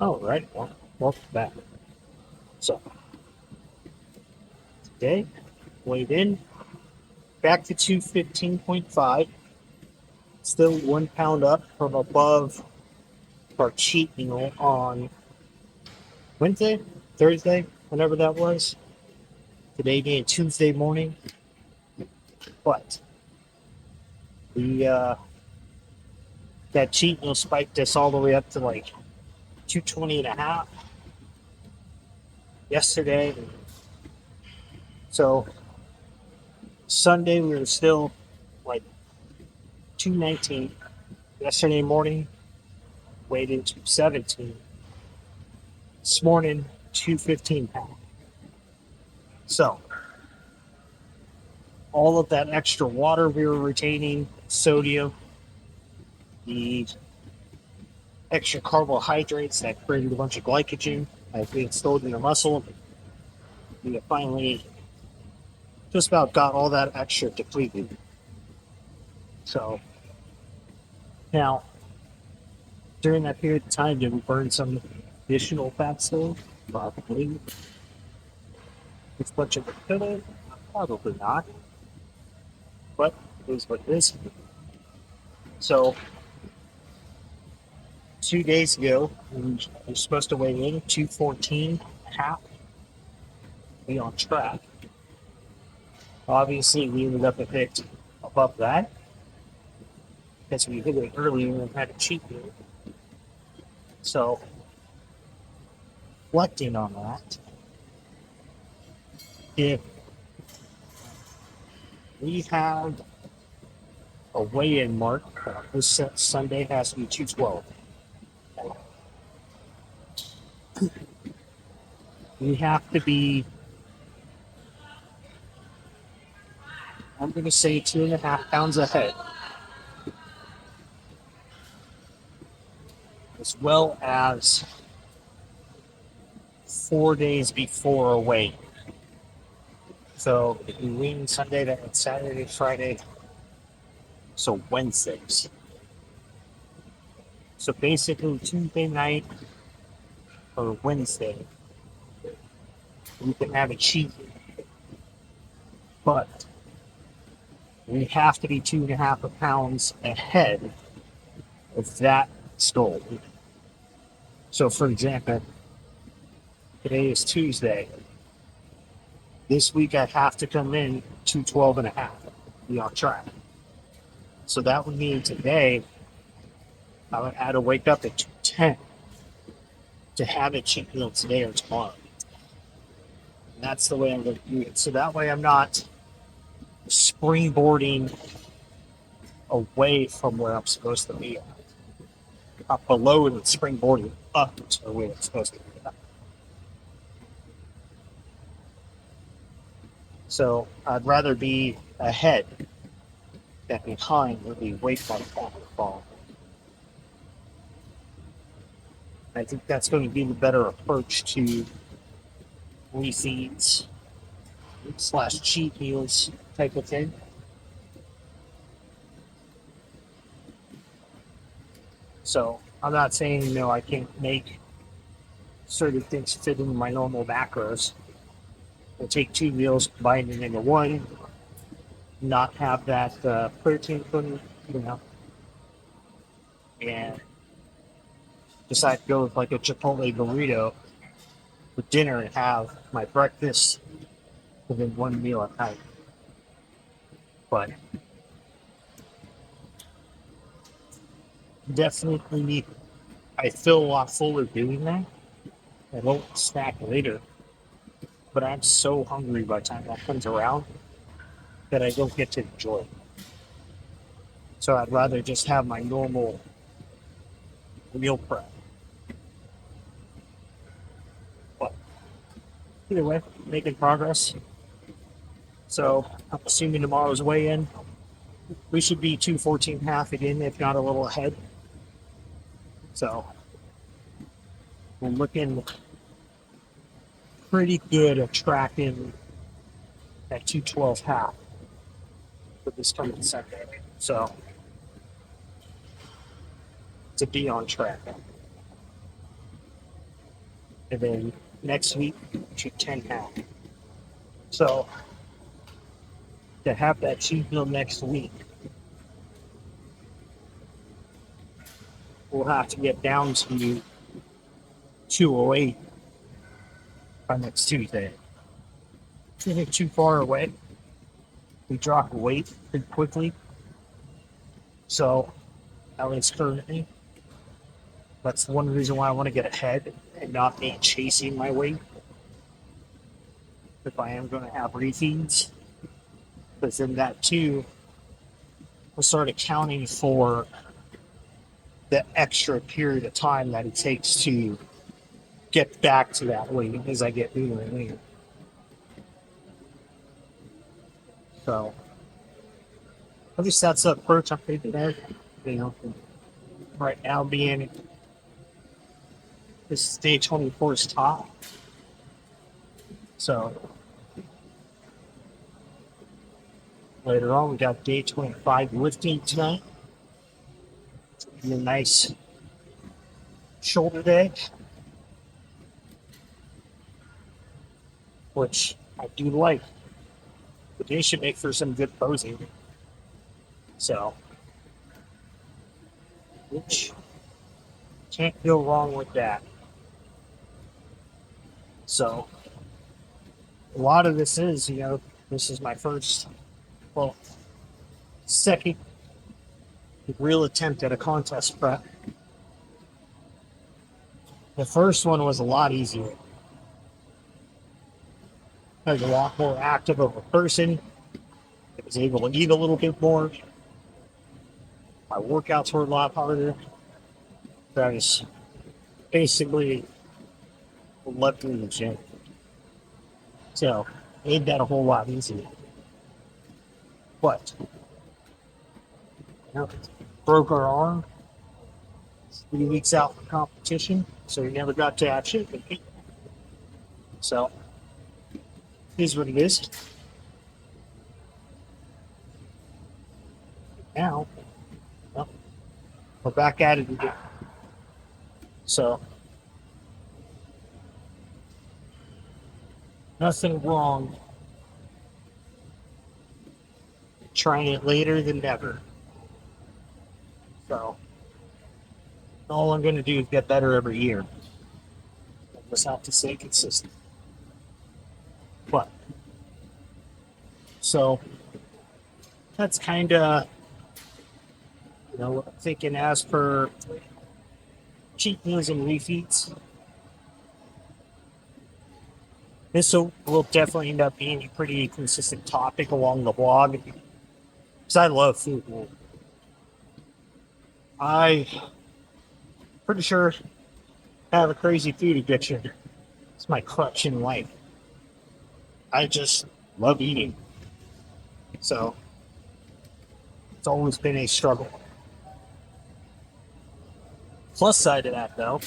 All right, well, welcome back. So today, weighed in back to 215.5, still 1 pound up from above our cheat meal on Wednesday, Thursday, whenever that was. Today being Tuesday morning, but the that cheat meal spiked us all the way up to like 220 and a half yesterday. So Sunday we were still like 219. Yesterday morning weighed in 217. This morning 215 pounds. So all of that extra water we were retaining, sodium, the extra carbohydrates that created a bunch of glycogen as being stored in the muscle, we finally just about got all that extra depleted. So now, during that period of time, did we burn some additional fat stores? Probably. As much as we could have? Probably not. But it is what it is. So 2 days ago, we were supposed to weigh in 214 half, be on track. Obviously, we ended up a bit above that because we hit it earlier and had a cheat meal. So, reflecting on that, if we have a weigh-in mark, this Sunday has to be 212. We have to be, I'm going to say, 2.5 pounds ahead, as well as 4 days before a weigh. So if we win Sunday, that's Saturday, Friday, so Wednesdays. So basically Tuesday night or Wednesday, we can have a cheat, but we have to be 2.5 pounds ahead of that goal. So for example, today is Tuesday. This week I have to come in 212 and a half, be on track. So that would mean today I would have to wake up at 210 to have a cheat meal today or tomorrow. And that's the way I'm going to do it. So that way I'm not springboarding away from where I'm supposed to be, up below and springboarding up to where it's supposed to be. So I'd rather be ahead than behind where the weight might fall. I think that's going to be the better approach to refeeds slash cheat meals type of thing. So I'm not saying I can't make certain things fit into my normal macros. I'll take two meals, combine it into one, not have that protein put and decide to go with like a Chipotle burrito for dinner and have my breakfast within one meal at night. But definitely, I feel a lot fuller doing that. I won't snack later, but I'm so hungry by the time that comes around that I don't get to enjoy it. So I'd rather just have my normal meal prep. But either way, making progress. So I'm assuming tomorrow's weigh in. We should be 214 half again, if not a little ahead. So we're looking pretty good at tracking that 212 half for this coming Sunday. So to be on track. and then next week to 10.5. So to have that cheat meal next week, we'll have to get down to 208 by next Tuesday. It's too far away. We drop weight pretty quickly. So, at least currently, that's one reason why I want to get ahead and not be chasing my weight. If I am going to have refeeds, because then that too will start accounting for the extra period of time that it takes to get back to that weight as I get leaner and leaner. So, at least that's the approach I'm taking there. You know, right now being this day 24's top. So later on, we got day 25 lifting tonight. It's gonna be a nice shoulder day, which I do like. The day should make for some good posing. So, which can't go wrong with that. So, a lot of this is, this is my first, well, second real attempt at a contest prep. The first one was a lot easier. I was a lot more active of a person. I was able to eat a little bit more. My workouts were a lot harder. I was basically left in the gym. So, made that a whole lot easier. But, broke our arm. 3 weeks out from competition, so we never got to actually compete. So, it is what it is. Now, well, we're back at it again. So, nothing wrong trying it later than never. So, all I'm going to do is get better every year. I just have to stay consistent. But, so, that's kind of, thinking as for cheat meals and refeeds. This will definitely end up being a pretty consistent topic along the blog. Because I love food, man. I pretty sure have a crazy food addiction. It's my crutch in life. I just love eating. So it's always been a struggle. Plus side of that though,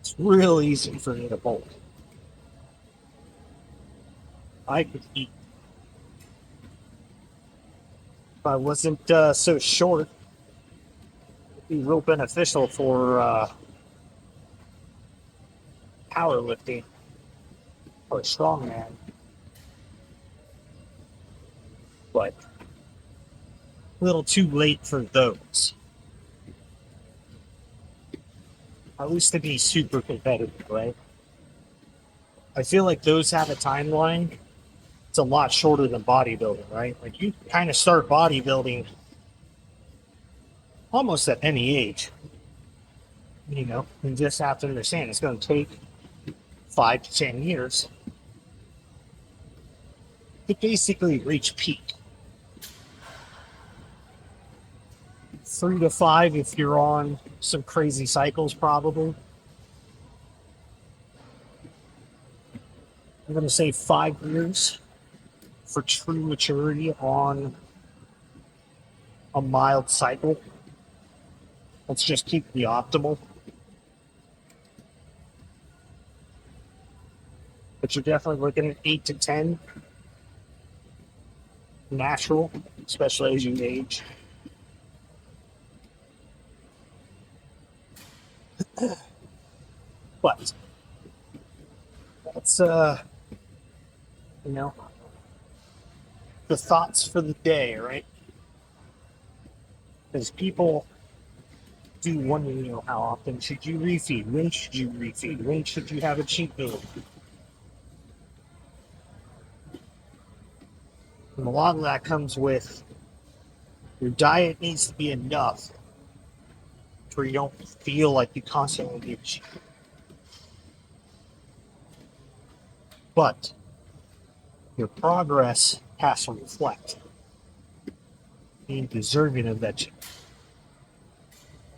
it's real easy for me to bulk. I could eat. If I wasn't so short, it'd be real beneficial for powerlifting or strongman. But a little too late for those. At least to be super competitive, right? I feel like those have a timeline. It's a lot shorter than bodybuilding, right? Like you kind of start bodybuilding almost at any age, and just have to understand it's going to take 5 to 10 years to basically reach peak. 3 to 5 if you're on some crazy cycles, probably. I'm going to say 5 years for true maturity on a mild cycle. Let's just keep the optimal. But you're definitely looking at 8 to 10 natural, especially as you age. But That's you know, the thoughts for the day, right? Because people do wonder, how often should you refeed? When should you refeed? When should you have a cheat meal? And a lot of that comes with your diet needs to be enough to where you don't feel like you constantly need to cheat. But your progress has to reflect being deserving of that cheat.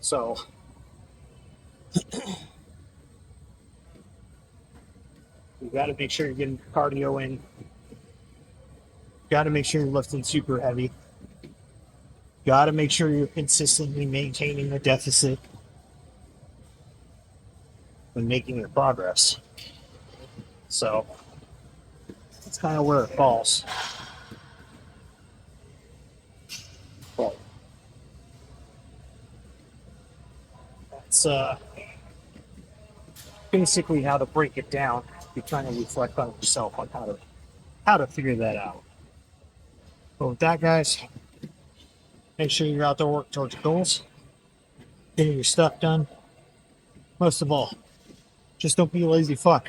So you got to make sure you're getting cardio in. Got to make sure you're lifting super heavy. Got to make sure you're consistently maintaining a deficit when making your progress. So that's kind of where it falls. But that's basically how to break it down. You kind of reflect on yourself on how to figure that out. But with that, guys, make sure you're out there working towards your goals, getting your stuff done. Most of all, just don't be a lazy fuck.